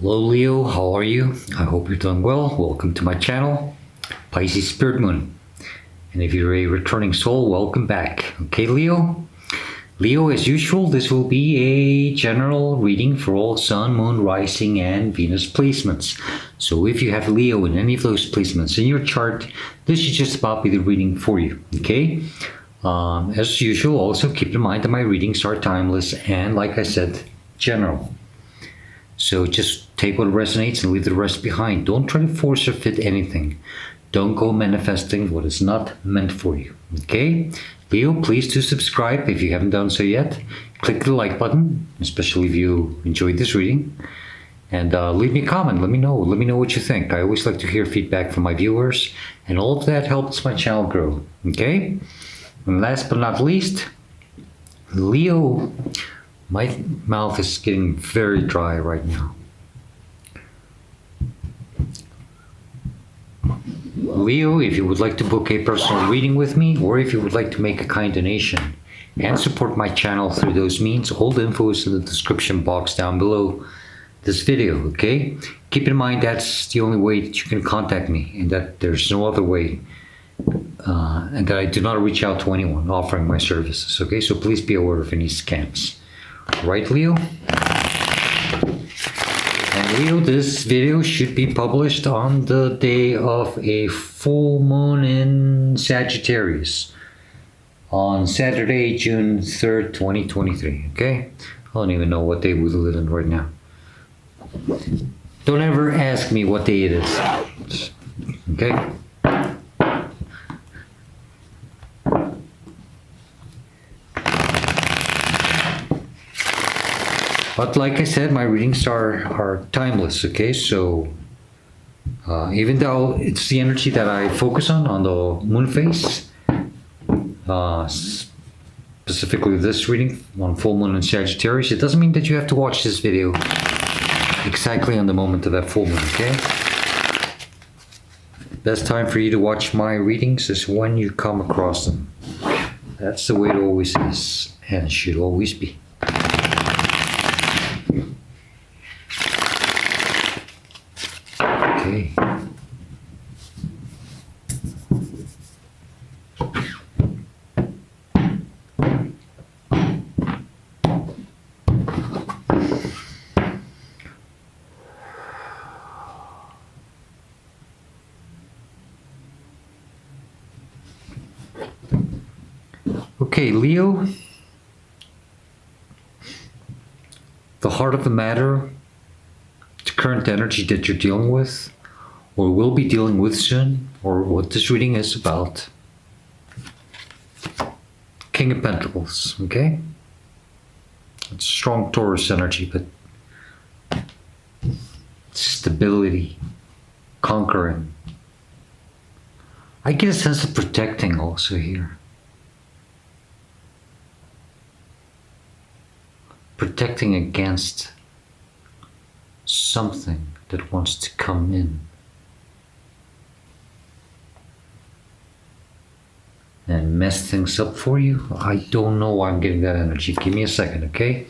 Hello Leo, how are you? I hope you're doing well. Welcome to my channel, Pisces Spirit Moon. And if you're a returning soul, welcome back. Okay, Leo? Leo, as usual, this will be a general reading for all Sun, Moon, Rising, and Venus placements. So if you have Leo in any of those placements in your chart, this should just about be the reading for you, okay? As usual, also keep in mind that my readings are timeless and, like I said, general. So just take what resonates and leave the rest behind. Don't try to force or fit anything. Don't go manifesting what is not meant for you. Okay? Leo, please do subscribe if you haven't done so yet. Click the like button, especially if you enjoyed this reading. And leave me a comment. Let me know. Let me know what you think. I always like to hear feedback from my viewers. And all of that helps my channel grow. Okay? And last but not least, Leo, my mouth is getting very dry right now. Leo, if you would like to book a personal reading with me, or if you would like to make a kind donation and support my channel through those means, all the info is in the description box down below this video, okay? Keep in mind that's the only way that you can contact me, and that there's no other way, and that I do not reach out to anyone offering my services, okay? So please be aware of any scams. Right, Leo? And Leo, this video should be published on the day of a full moon in Sagittarius on Saturday, June 3rd, 2023, okay? I don't even know what day we live in right now. Don't ever ask me what day it is, okay? But like I said, my readings are timeless, okay? So even though it's the energy that I focus on the moon phase, specifically this reading on full moon in Sagittarius, it doesn't mean that you have to watch this video exactly on the moment of that full moon, okay? Best time for you to watch my readings is when you come across them. That's the way it always is, and should always be. Okay. Okay, Leo, the heart of the matter, the current energy that you're dealing with, or will be dealing with soon, or what this reading is about. King of Pentacles, okay? It's strong Taurus energy, but stability, conquering. I get a sense of protecting also here. Protecting against something that wants to come in and mess things up for you. I don't know why I'm getting that energy. Give me a second, okay?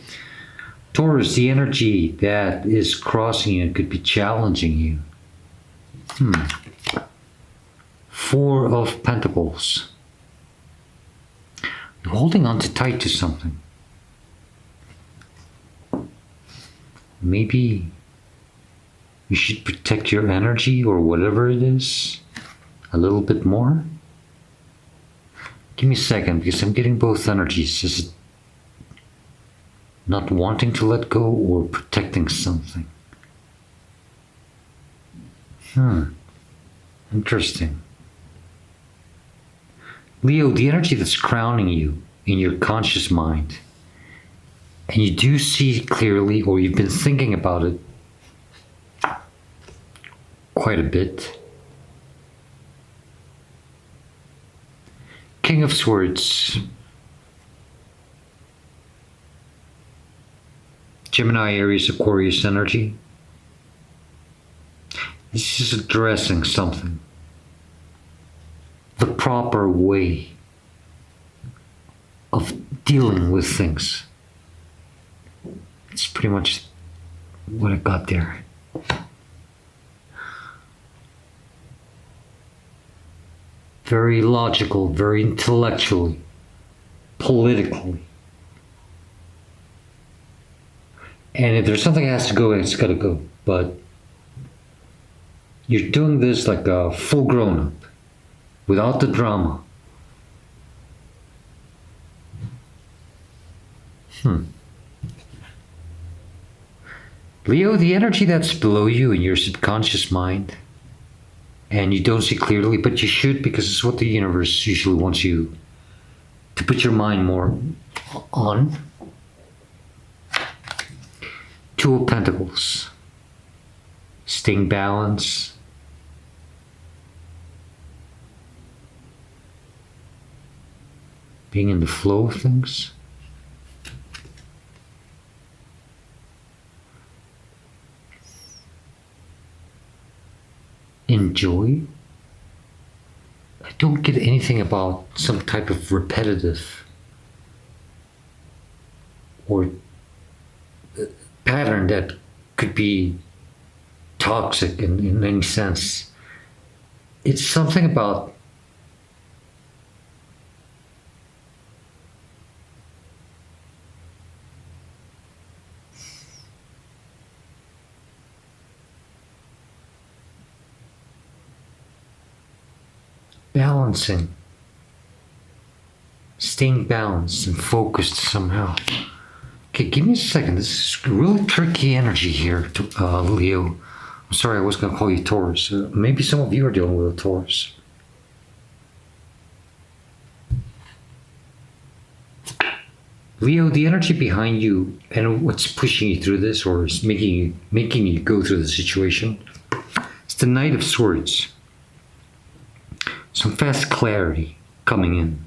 Taurus, the energy that is crossing you could be challenging you. Four of Pentacles. You're holding on too tight to something. Maybe you should protect your energy or whatever it is a little bit more. Give me a second, because I'm getting both energies. Is it not wanting to let go or protecting something? Interesting. Leo, the energy that's crowning you in your conscious mind, and you do see clearly, or you've been thinking about it quite a bit. King of Swords. Gemini, Aries, Aquarius energy. This is addressing something. The proper way of dealing with things. It's pretty much what I got there. Very logical, very intellectually, politically. And if there's something that has to go, it's got to go. But you're doing this like a full grown up, without the drama. Leo, the energy that's below you in your subconscious mind, and you don't see clearly, but you should, because it's what the universe usually wants you to put your mind more on. Two of Pentacles. Staying balanced. Being in the flow of things. Enjoy. I don't get anything about some type of repetitive or pattern that could be toxic in any sense. It's something about balancing, staying balanced and focused somehow. Okay, give me a second. This is really tricky energy here, Leo. I'm sorry, I was going to call you Taurus. Maybe some of you are dealing with a Taurus. Leo, the energy behind you and what's pushing you through this, or is making you go through the situation, it's the Knight of Swords. Some fast clarity coming in.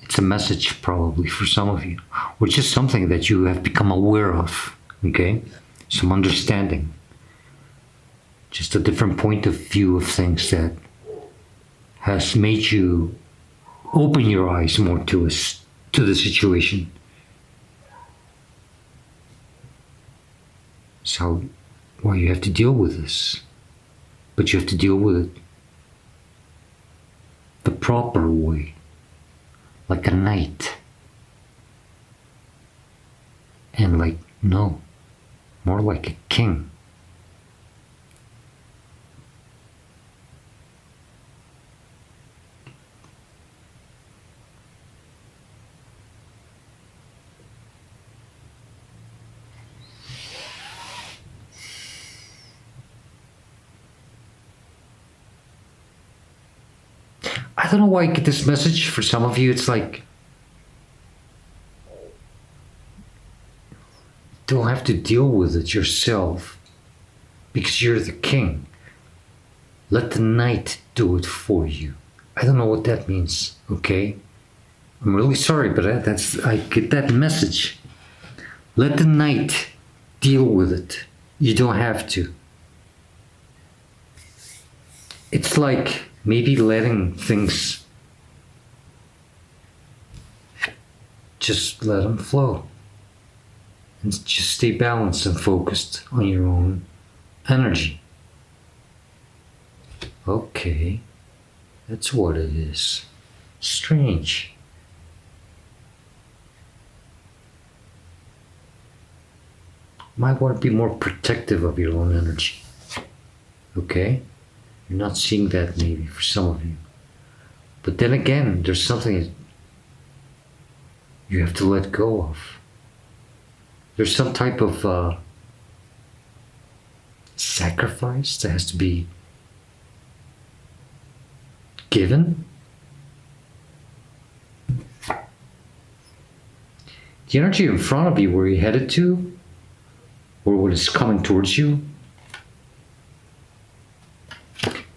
It's a message probably for some of you, or just something that you have become aware of, okay? Some understanding. Just a different point of view of things that has made you open your eyes more to the situation. So, well, you have to deal with this, but you have to deal with it the proper way, like a knight. And like, no, more like a king. I don't know why I get this message. For some of you, it's like, don't have to deal with it yourself because you're the king. Let the knight do it for you. I don't know what that means, okay? I'm really sorry, but I get that message. Let the knight deal with it. You don't have to. It's like maybe letting things just let them flow. And just stay balanced and focused on your own energy. Okay, that's what it is. Strange. Might want to be more protective of your own energy. Okay? You're not seeing that maybe for some of you. But then again, there's something you have to let go of. There's some type of sacrifice that has to be given. The energy in front of you, where you're headed to, or what is coming towards you.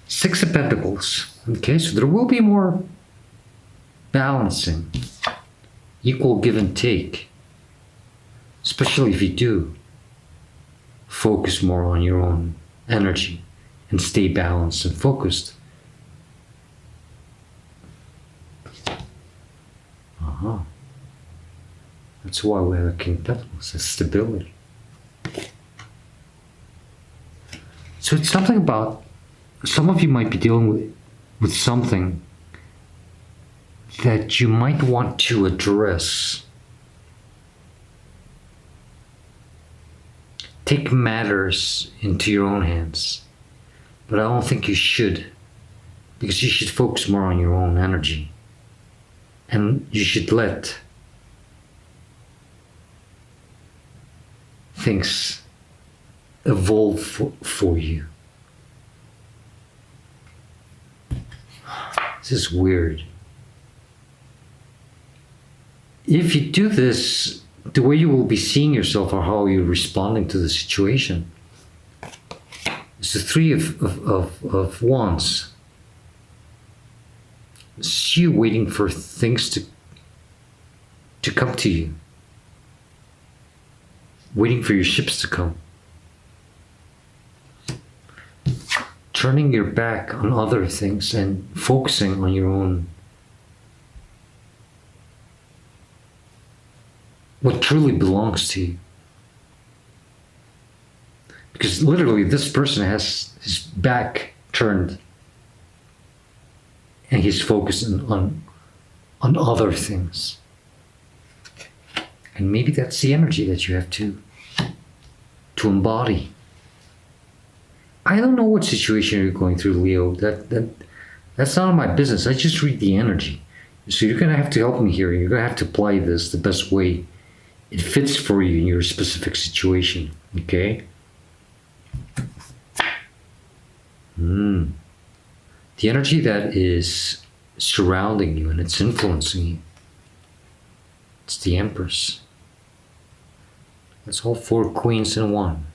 Six of Pentacles. Okay, so there will be more balancing, equal give and take, especially if you do focus more on your own energy and stay balanced and focused. That's why we have a King of Pentacles, that's stability. So it's something about, some of you might be dealing with something that you might want to address. Take matters into your own hands. But I don't think you should, because you should focus more on your own energy. And you should let things evolve for you. This is weird. If you do this, the way you will be seeing yourself or how you're responding to the situation is the Three of Wands. It's you waiting for things to come to you. Waiting for your ships to come. Turning your back on other things and focusing on your own. What truly belongs to you. Because literally this person has his back turned and he's focusing on other things. And maybe that's the energy that you have to embody. I don't know what situation you're going through, Leo. That's none of my business. I just read the energy. So you're going to have to help me here. You're going to have to apply this the best way it fits for you in your specific situation. Okay? The energy that is surrounding you and it's influencing you. It's the Empress. That's all 4 queens in one.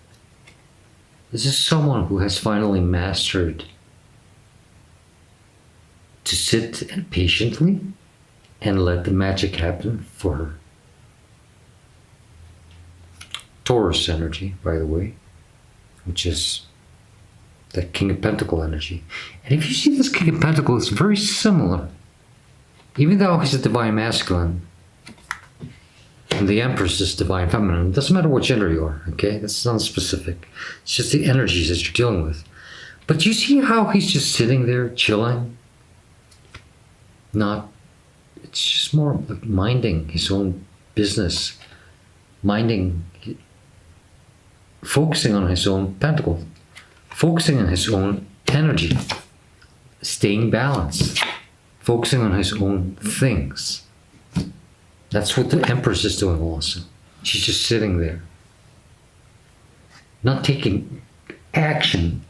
This is someone who has finally mastered to sit and patiently and let the magic happen for her. Taurus energy, by the way, which is that King of Pentacle energy. And if you see this King of Pentacle, it's very similar. Even though he's a divine masculine, and the Empress is divine feminine. It doesn't matter what gender you are, okay? That's non-specific. It's just the energies that you're dealing with. But you see how he's just sitting there, chilling? It's just more like minding his own business. Focusing on his own pentacle. Focusing on his own energy. Staying balanced. Focusing on his own things. That's what the Empress is doing also. She's just sitting there. Not taking action.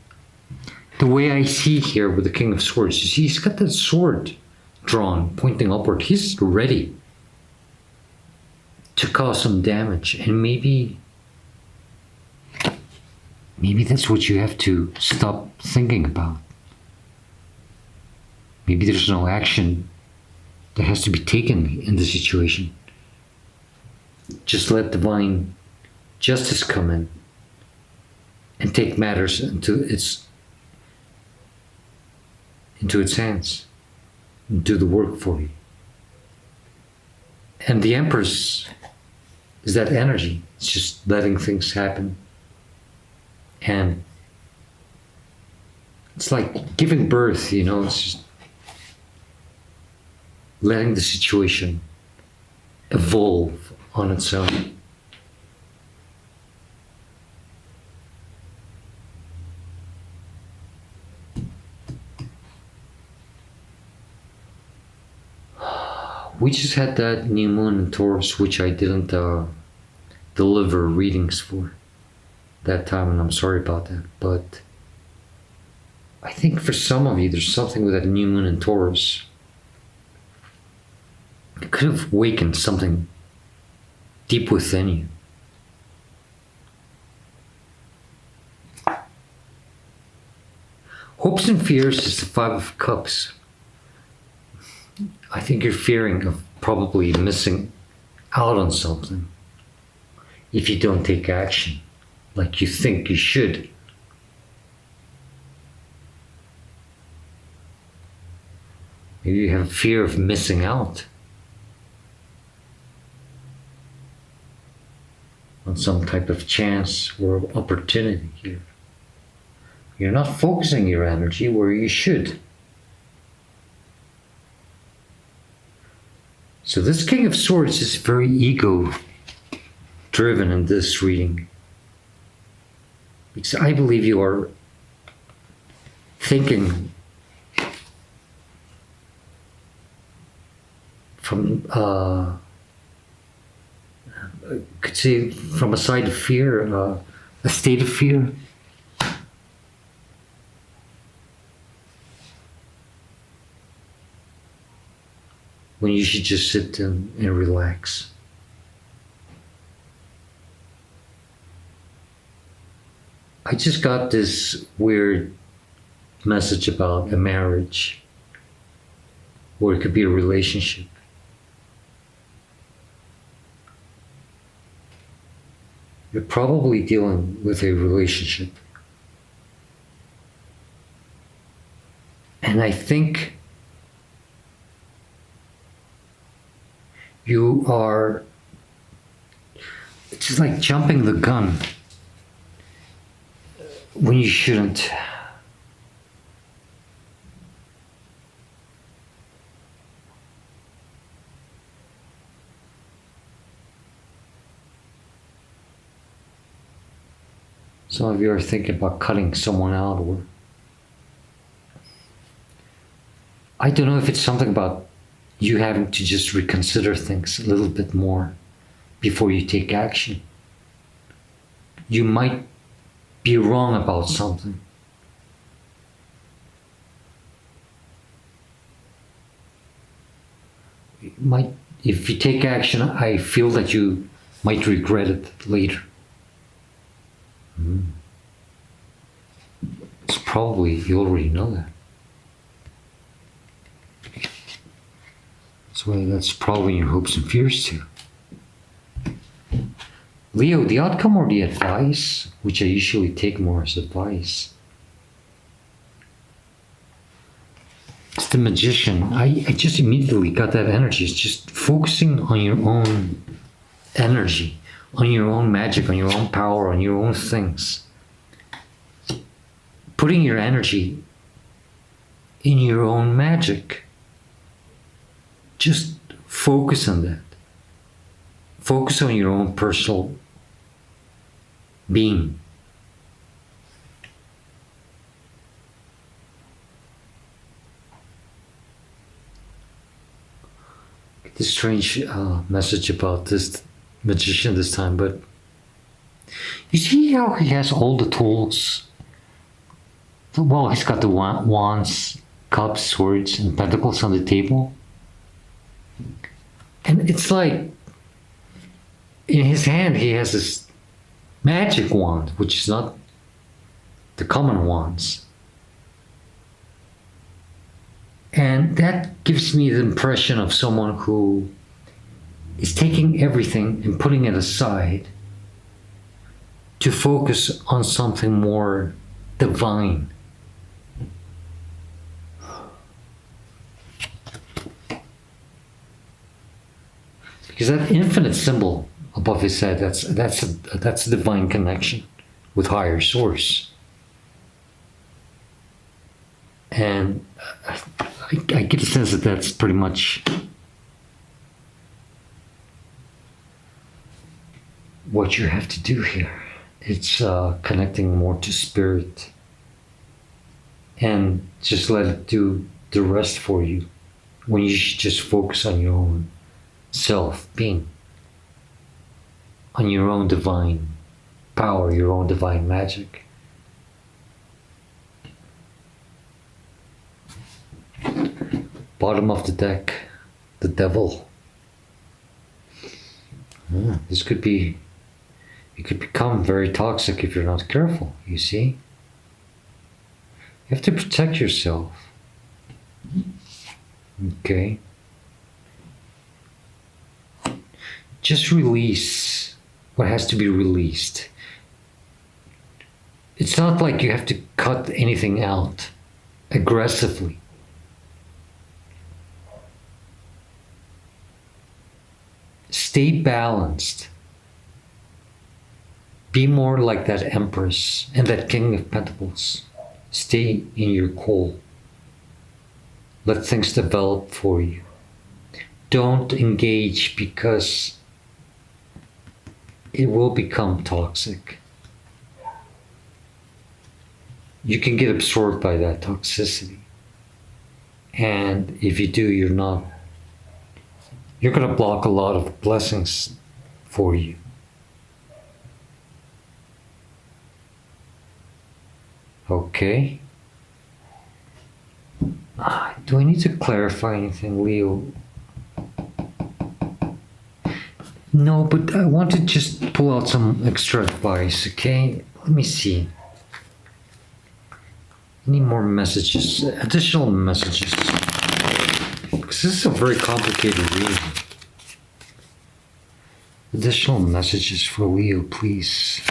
The way I see here with the King of Swords, you see he's got that sword drawn, pointing upward. He's ready to cause some damage. And maybe that's what you have to stop thinking about. Maybe there's no action that has to be taken in the situation. Just let divine justice come in and take matters into its hands and do the work for you. And the Empress is that energy. It's just letting things happen. And it's like giving birth, it's just letting the situation evolve on its own. We just had that new moon in Taurus, which I didn't deliver readings for that time, and I'm sorry about that. But I think for some of you, there's something with that new moon in Taurus. It could have awakened something deep within you. Hopes and fears is the 5 of Cups. I think you're fearing of probably missing out on something if you don't take action like you think you should. Maybe you have fear of missing out on some type of chance or opportunity here. You're not focusing your energy where you should. So this King of Swords is very ego-driven in this reading. Because I believe you are thinking from, could say from a side of fear, a state of fear. When you should just sit and relax. I just got this weird message about a marriage, or it could be a relationship. You're probably dealing with a relationship. And I think you are, it's just like jumping the gun when you shouldn't. Some of you are thinking about cutting someone out, or I don't know if it's something about you having to just reconsider things a little bit more before you take action. You might be wrong about something. If you take action, I feel that you might regret it later. It's probably, you already know that. So that's probably your hopes and fears too. Leo, the outcome or the advice, which I usually take more as advice, it's the Magician. I just immediately got that energy. It's just focusing on your own energy, on your own magic, on your own power, on your own things. Putting your energy in your own magic. Just focus on that. Focus on your own personal being. Get a strange message about this Magician this time, but you see how he has all the tools? Well, he's got the wands, cups, swords, and pentacles on the table. And it's like, in his hand, he has this magic wand, which is not the common wands. And that gives me the impression of someone who is taking everything and putting it aside to focus on something more divine. Because that infinite symbol above his head, that's a divine connection with higher source. And I get a sense that that's pretty much what you have to do here. It's connecting more to spirit and just let it do the rest for you, when you should just focus on your own self-being, on your own divine power, your own divine magic. Bottom of the deck, the devil. This could be, it could become very toxic if you're not careful, you see? You have to protect yourself. Okay? Just release what has to be released. It's not like you have to cut anything out aggressively. Stay balanced. Be more like that Empress and that King of Pentacles. Stay in your cool. Let things develop for you. Don't engage because it will become toxic. You can get absorbed by that toxicity. And if you do, you're going to block a lot of blessings for you. Okay. Do I need to clarify anything, Leo? No, but I want to just pull out some extra advice, okay? Let me see. Any more messages, additional messages? Because this is a very complicated reading. Additional messages for Leo, please.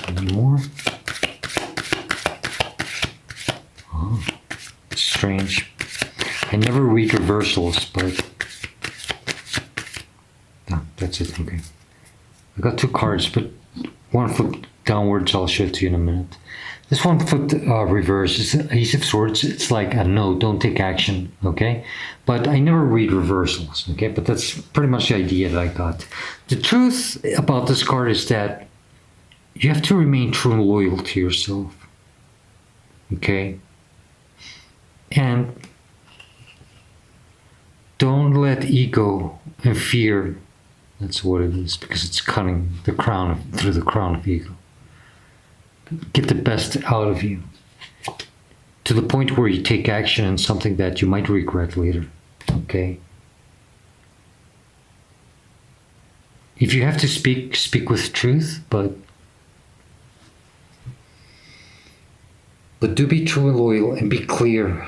Any more? Oh, strange. I never read reversals, but no, that's it. Okay. I got two cards, but one flipped downwards. I'll show it to you in a minute. This one flipped reverse. It's Ace of Swords. It's like a no, don't take action. Okay, but I never read reversals. Okay, but that's pretty much the idea that I got. The truth about this card is that you have to remain true and loyal to yourself. Okay, and don't let ego and fear, that's what it is, because it's cutting the crown through the crown of ego. Get the best out of you to the point where you take action on something that you might regret later. Okay? If you have to speak, speak with truth, but do be true and loyal and be clear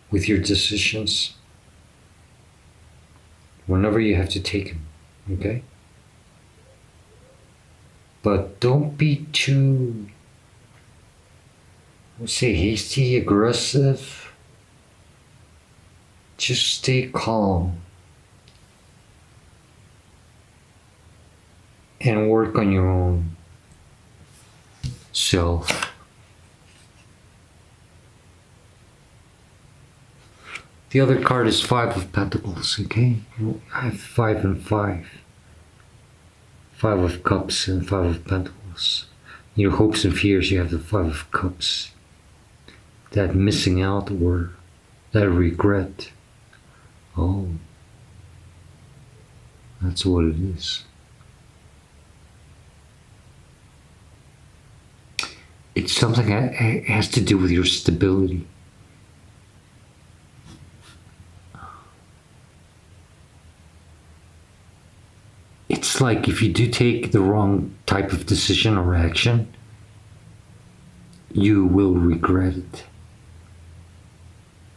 with your decisions whenever you have to take them, okay? But don't be too, let's say, hasty, aggressive. Just stay calm and work on your own self. The other card is Five of Pentacles, okay? I have 5 and 5. 5 of Cups and 5 of Pentacles. In your hopes and fears, you have the 5 of Cups. That missing out or that regret. Oh, that's what it is. It's something that has to do with your stability. It's like if you do take the wrong type of decision or action, you will regret it.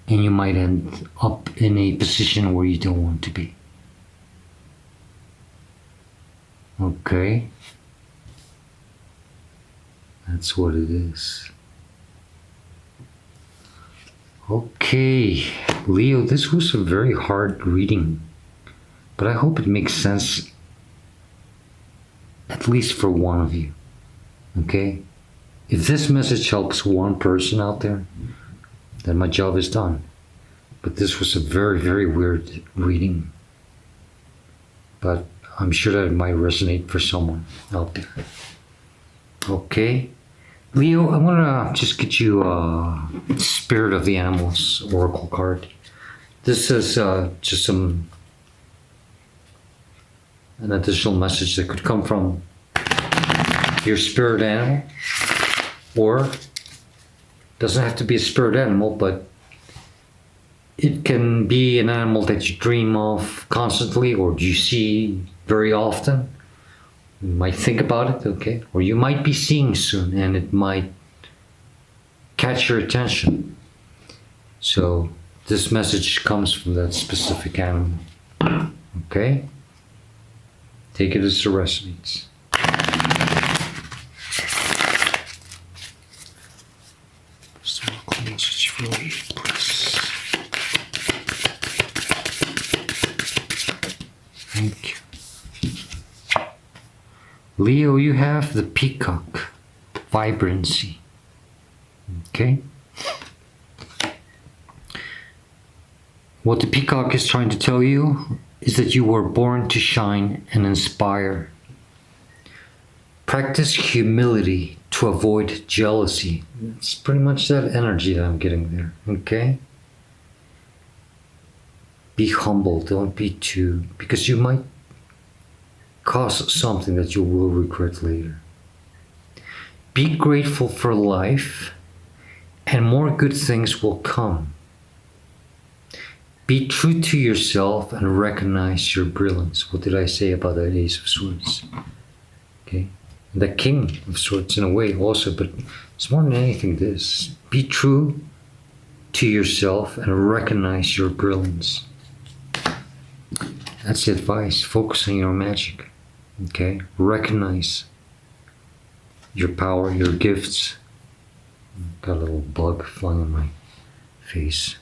And you might end up in a position where you don't want to be. Okay? That's what it is. Okay, Leo, this was a very hard reading, but I hope it makes sense, at least for one of you, okay? If this message helps one person out there, then my job is done. But this was a very, very weird reading, but I'm sure that it might resonate for someone out there. Okay, Leo, I want to just get you Spirit of the Animals Oracle card. This is just an additional message that could come from your spirit animal, or doesn't have to be a spirit animal, but it can be an animal that you dream of constantly or you see very often. You might think about it, okay? Or you might be seeing soon and it might catch your attention. So this message comes from that specific animal, okay? Take it as it resonates. Message for you, please. Thank you. Leo, you have the peacock vibrancy. Okay? What the peacock is trying to tell you is that you were born to shine and inspire. Practice humility to avoid jealousy. It's pretty much that energy that I'm getting there. Okay? Be humble. Don't be too... because you might cause something that you will regret later. Be grateful for life, and more good things will come. Be true to yourself and recognize your brilliance. What did I say about that Ace of Swords? Okay, and the King of Swords in a way also, but it's more than anything this. Be true to yourself and recognize your brilliance. That's the advice. Focus on your magic. Okay, recognize your power, your gifts. Got a little bug flying on my face.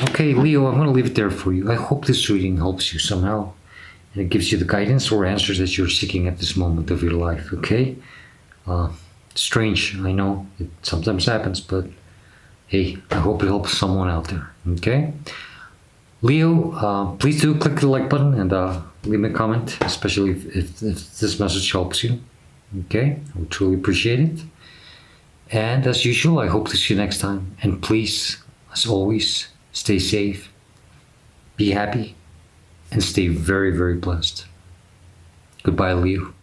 Okay, Leo, I'm going to leave it there for you. I hope this reading helps you somehow, and it gives you the guidance or answers that you're seeking at this moment of your life. Okay, strange, I know it sometimes happens, but hey, I hope it helps someone out there. Okay, Leo, please do click the like button and leave me a comment, especially if this message helps you. Okay, I would truly appreciate it. And as usual, I hope to see you next time. And please, as always, stay safe, be happy, and stay very, very blessed. Goodbye, Leo.